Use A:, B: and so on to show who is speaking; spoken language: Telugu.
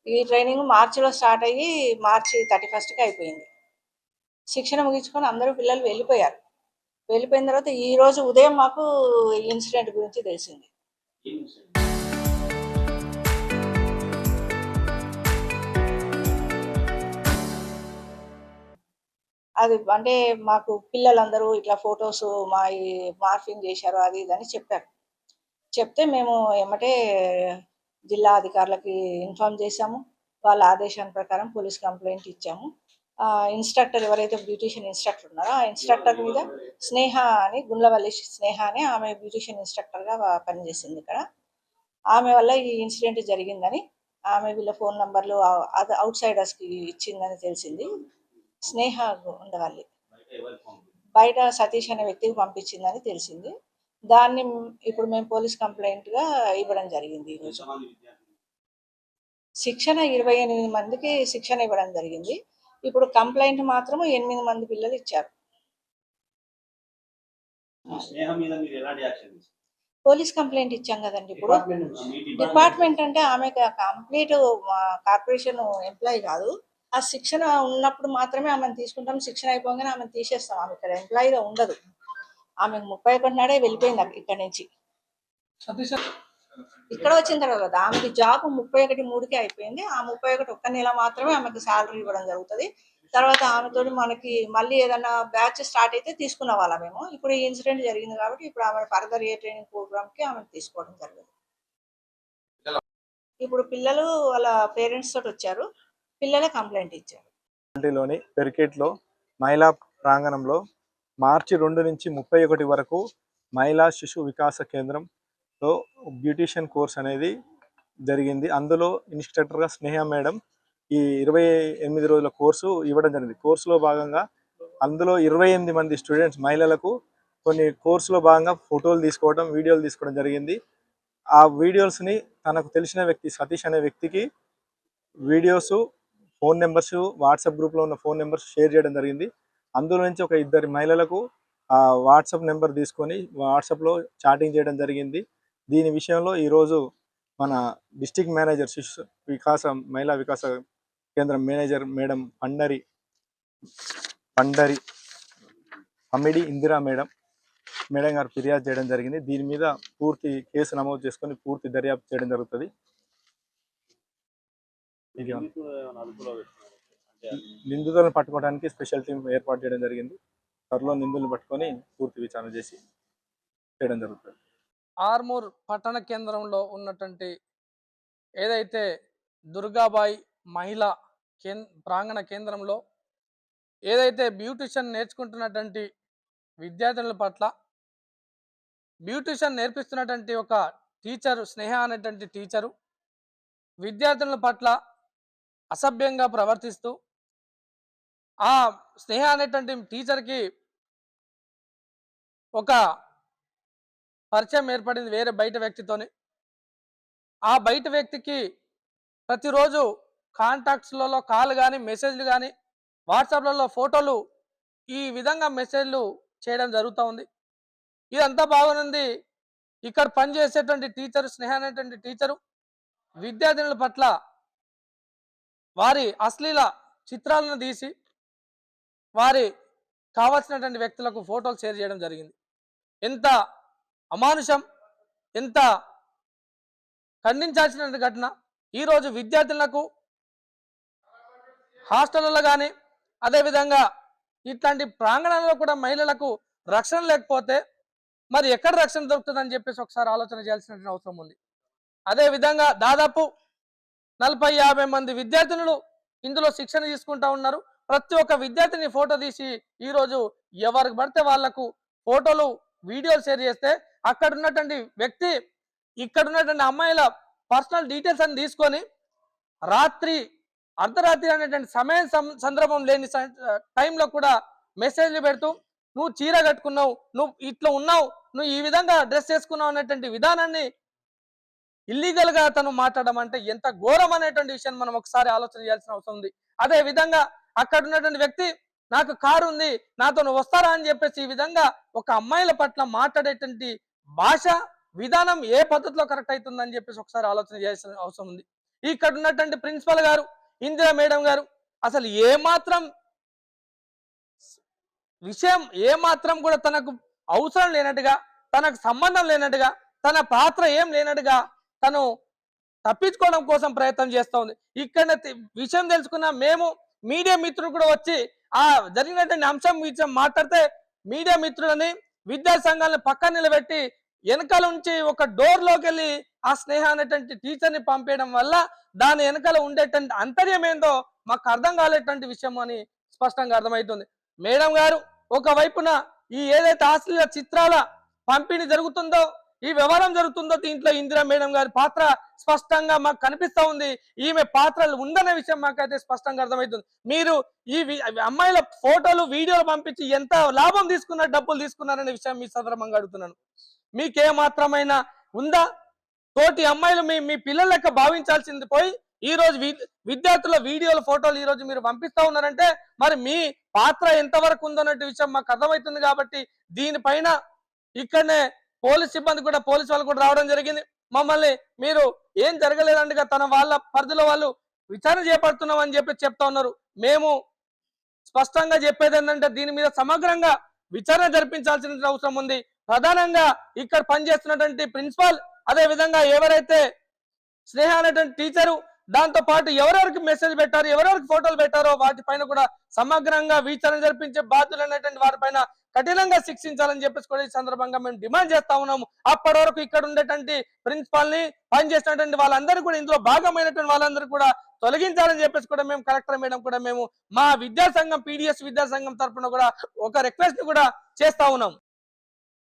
A: ఈ ట్రైనింగ్ మార్చిలో స్టార్ట్ అయ్యి మార్చి 31కి అయిపోయింది. శిక్షణ ముగించుకొని అందరూ పిల్లలు వెళ్ళిపోయారు. వెళ్ళిపోయిన తర్వాత ఈరోజు ఉదయం మాకు ఇన్సిడెంట్ గురించి తెలిసింది. అది అంటే మాకు పిల్లలందరూ ఇట్లా ఫోటోస్ మార్ఫింగ్ చేశారు అది ఇది అని చెప్పారు. చెప్తే మేము ఎమ్మటే జిల్లా అధికారులకి ఇన్ఫార్మ్ చేశాము. వాళ్ళ ఆదేశాల ప్రకారం పోలీస్ కంప్లెయింట్ ఇచ్చాము. ఇన్‌స్ట్రక్టర్ ఎవరైతే బ్యూటీషియన్ ఇన్‌స్ట్రక్టర్ ఉన్నారో, ఆ ఇన్‌స్ట్రక్టర్ మీద స్నేహ అని గుండ్లవల్లి స్నేహ అని ఆమె బ్యూటీషియన్ ఇన్‌స్ట్రక్టర్‌గా పనిచేసింది ఇక్కడ. ఆమె వల్ల ఈ ఇన్సిడెంట్ జరిగిందని, ఆమె వీళ్ళ ఫోన్ నంబర్‌లు ఔట్ సైడర్స్‌కి ఇచ్చిందని తెలిసింది. స్నేహ ఉండవల్లి. బయట సతీష్ అనే వ్యక్తికి పంపించిందని తెలిసింది. దాన్ని ఇప్పుడు మేము పోలీస్ కంప్లెయింట్‌గా ఇవ్వడం జరిగింది ఈరోజు. శిక్షణ 28 మందికి శిక్షణ ఇవ్వడం జరిగింది. ఇప్పుడు కంప్లెయింట్ మాత్రం 8 మంది పిల్లలు ఇచ్చారు. పోలీస్ కంప్లెయింట్ ఇచ్చాం కదండి ఇప్పుడు. డిపార్ట్మెంట్ అంటే ఆమె కంప్లీట్ కార్పొరేషన్ ఎంప్లాయీ కాదు. ఆ శిక్షణ ఉన్నప్పుడు మాత్రమే ఆమెను తీసుకుంటాం. శిక్షణ అయిపోగానే ఆమెను తీసేస్తాం. ఆమె ఇక్కడ ఎంప్లాయీగా ఉండదు. ఆమె 31 నాడే వెళ్ళిపోయింది ఇక్కడ నుంచి. ఇక్కడ వచ్చిన తర్వాత ఆమెకి జాబ్ 31/3కి అయిపోయింది. ఆ 31 ఒక్క నెల మాత్రమే ఆమెకు శాలరీ ఇవ్వడం జరుగుతుంది. తర్వాత ఆమెతోటి మనకి మళ్ళీ ఏదైనా బ్యాచ్ స్టార్ట్ అయితే తీసుకున్న వాళ్ళం మేము. ఇప్పుడు ఈ ఇన్సిడెంట్ జరిగింది కాబట్టి ఇప్పుడు ఆమె ఫర్దర్ ఏ ట్రైనింగ్ ప్రోగ్రామ్‌కి ఆమెను తీసుకోవడం జరిగింది. ఇప్పుడు పిల్లలు వాళ్ళ పేరెంట్స్ తోటి వచ్చారు. పిల్లలే కంప్లెయింట్ ఇచ్చారు.
B: లోని పెరికేట్లో మహిళా ప్రాంగణంలో మార్చి 2 నుంచి 31 వరకు మహిళా శిశు వికాస కేంద్రంలో బ్యూటీషియన్ కోర్స్ అనేది జరిగింది. అందులో ఇన్స్ట్రక్టర్గా స్నేహ మేడం ఈ 28 రోజుల కోర్సు ఇవ్వడం జరిగింది. కోర్సులో భాగంగా అందులో 28 మంది స్టూడెంట్స్ మహిళలకు కొన్ని కోర్సులో భాగంగా ఫోటోలు తీసుకోవడం, వీడియోలు తీసుకోవడం జరిగింది. ఆ వీడియోస్ని తనకు తెలిసిన వ్యక్తి సతీష్ అనే వ్యక్తికి వీడియోస్, ఫోన్ నెంబర్స్, వాట్సాప్ గ్రూప్లో ఉన్న ఫోన్ నెంబర్స్ షేర్ చేయడం జరిగింది. అందులో నుంచి ఒక 2 మహిళలకు వాట్సాప్ నెంబర్ తీసుకొని వాట్సాప్లో చాటింగ్ చేయడం జరిగింది. దీని విషయంలో ఈరోజు మన డిస్ట్రిక్ట్ మేనేజర్ శిశు వికాస మహిళా వికాస కేంద్రం manager madam Pandari Amidi Indira madam గారు ఫిర్యాదు చేయడం జరిగింది. దీని మీద పూర్తి కేసు నమోదు చేసుకొని పూర్తి దర్యాప్తు చేయడం జరుగుతుంది. నిందితులను పట్టుకోవడానికి స్పెషల్ టీం ఏర్పాటు చేయడం జరిగింది. త్వరలో నిందితులను పట్టుకొని పూర్తి విచారణ చేసి చేయడం జరుగుతుంది.
C: ఆర్మూర్ పట్టణ కేంద్రంలో ఉన్నటువంటి ఏదైతే దుర్గాబాయి మహిళా ప్రాంగణ కేంద్రంలో ఏదైతే బ్యూటిషియన్ నేర్చుకుంటున్నటువంటి విద్యార్థుల పట్ల బ్యూటిషియన్ నేర్పిస్తున్నటువంటి ఒక టీచరు స్నేహ అనేటువంటి టీచరు విద్యార్థుల పట్ల అసభ్యంగా ప్రవర్తిస్తూ ఆ స్నేహ అనేటువంటి టీచర్కి ఒక పరిచయం ఏర్పడింది వేరే బయట వ్యక్తితోని. ఆ బయట వ్యక్తికి ప్రతిరోజు కాంటాక్ట్స్లలో కాల్ కానీ మెసేజ్లు కానీ వాట్సాప్లలో ఫోటోలు ఈ విధంగా మెసేజ్లు చేయడం జరుగుతూ ఉంది. ఇదంతా బాగుంది. ఇక్కడ పనిచేసేటువంటి టీచరు స్నేహ అనేటువంటి టీచరు విద్యార్థినుల పట్ల వారి అశ్లీల చిత్రాలను తీసి వారి కావాల్సినటువంటి వ్యక్తులకు ఫోటోలు షేర్ చేయడం జరిగింది. ఎంత అమానుషం, ఎంత ఖండించాల్సిన ఘటన. ఈరోజు విద్యార్థులకు హాస్టళ్లలో కానీ అదేవిధంగా ఇట్లాంటి ప్రాంగణాలలో కూడా మహిళలకు రక్షణ లేకపోతే మరి ఎక్కడ రక్షణ దొరుకుతుందని చెప్పేసి ఒకసారి ఆలోచన చేయాల్సిన అవసరం ఉంది. అదేవిధంగా దాదాపు 40-50 మంది విద్యార్థినులు ఇందులో శిక్షణ తీసుకుంటా ఉన్నారు. ప్రతి ఒక్క విద్యార్థిని ఫోటో తీసి ఈరోజు ఎవరికి పడితే వాళ్లకు ఫోటోలు వీడియోలు షేర్ చేస్తే అక్కడ ఉన్నటువంటి వ్యక్తి ఇక్కడ ఉన్నటువంటి అమ్మాయిల పర్సనల్ డీటెయిల్స్ అని తీసుకొని రాత్రి అర్ధరాత్రి అనేటువంటి సమయం సందర్భం లేని టైంలో కూడా మెసేజ్లు పెడుతూ నువ్వు చీర కట్టుకున్నావు, నువ్వు ఇట్లా ఉన్నావు, నువ్వు ఈ విధంగా డ్రెస్ వేసుకున్నావు అనేటువంటి విధానాన్ని ఇల్లీగల్గా తను మాట్లాడడం అంటే ఎంత ఘోరం అనేటువంటి విషయాన్ని మనం ఒకసారి ఆలోచన చేయాల్సిన అవసరం ఉంది. అదే విధంగా అక్కడ ఉన్నటువంటి వ్యక్తి నాకు కారు ఉంది, నాతో నువ్వు వస్తారా అని చెప్పేసి ఈ విధంగా ఒక అమ్మాయిల పట్ల మాట్లాడేటువంటి భాష విధానం ఏ పద్ధతిలో కరెక్ట్ అవుతుందని చెప్పేసి ఒకసారి ఆలోచన చేయాల్సిన అవసరం ఉంది. ఇక్కడ ఉన్నటువంటి ప్రిన్సిపల్ గారు ఇందిరా మేడం గారు అసలు ఏమాత్రం విషయం ఏమాత్రం కూడా తనకు అవసరం లేనట్టుగా, తనకు సంబంధం లేనట్టుగా, తన పాత్ర ఏం లేనట్టుగా తను తప్పించుకోవడం కోసం ప్రయత్నం చేస్తూ ఉంది. ఇక్కడ విషయం తెలుసుకున్న మేము మీడియా మిత్రులు కూడా వచ్చి ఆ జరిగినటువంటి అంశం మాట్లాడితే మీడియా మిత్రులని విద్యా సంఘాలను పక్కన నిలబెట్టి వెనకాల నుంచి ఒక డోర్ లోకి వెళ్ళి ఆ స్నేహ అనేటువంటి టీచర్ ని పంపేయడం వల్ల దాని వెనకాల ఉండేటువంటి అంతర్యం ఏందో మాకు అర్థం కాలేటువంటి విషయం అని స్పష్టంగా అర్థమవుతుంది. మేడం గారు ఒకవైపున ఈ ఏదైతే అశ్లీల చిత్రాల పంపిణీ జరుగుతుందో, ఈ వ్యవహారం జరుగుతుందో దీంట్లో ఇందిరా మేడం గారి పాత్ర స్పష్టంగా మాకు కనిపిస్తా ఉంది. ఈమె పాత్రలు ఉందనే విషయం మాకైతే స్పష్టంగా అర్థమవుతుంది. మీరు ఈ అమ్మాయిల ఫోటోలు వీడియోలు పంపించి ఎంత లాభం తీసుకున్నారు, డబ్బులు తీసుకున్నారనే విషయం మీ సందర్భంగా అడుగుతున్నాను. మీకేమాత్రమైనా ఉందా? తోటి అమ్మాయిలు మీ పిల్లల లెక్క భావించాల్సింది పోయి ఈ రోజు విద్యార్థుల వీడియోలు ఫోటోలు ఈ రోజు మీరు పంపిస్తా ఉన్నారంటే మరి మీ పాత్ర ఎంతవరకు ఉందన్నట్టు విషయం మాకు అర్థమవుతుంది. కాబట్టి దీనిపైన ఇక్కడనే పోలీస్ సిబ్బంది కూడా పోలీసు వాళ్ళు కూడా రావడం జరిగింది. మమ్మల్ని మీరు ఏం జరగలేదండిగా తన వాళ్ళ పరిధిలో వాళ్ళు విచారణ చేపడుతున్నాం అని చెప్తా ఉన్నారు. మేము స్పష్టంగా చెప్పేది ఏంటంటే దీని మీద సమగ్రంగా విచారణ జరిపించాల్సిన అవసరం ఉంది. ప్రధానంగా ఇక్కడ పనిచేస్తున్నటువంటి ప్రిన్సిపాల్, అదే విధంగా ఎవరైతే స్నేహ అనేటువంటి టీచరు, దాంతో పాటు ఎవరెవరికి మెసేజ్ పెట్టారు, ఎవరెవరికి ఫోటోలు పెట్టారో వాటిపైన కూడా సమగ్రంగా విచారణ జరిపించే బాధ్యులు అనేటువంటి వారిపైన కఠినంగా శిక్షించాలని చెప్పేసి కూడా ఈ సందర్భంగా మేము డిమాండ్ చేస్తా ఉన్నాము. అప్పటి వరకు ఇక్కడ ఉండేటువంటి ప్రిన్సిపాల్ ని పనిచేసినటువంటి వాళ్ళందరూ కూడా ఇందులో భాగమైనటువంటి వాళ్ళందరూ కూడా తొలగించాలని చెప్పేసి కూడా మేము కలెక్టర్ మేడం కూడా మేము మా విద్యాసంఘం PDS విద్యాసంఘం తరఫున కూడా ఒక రిక్వెస్ట్ ని కూడా చేస్తా ఉన్నాం.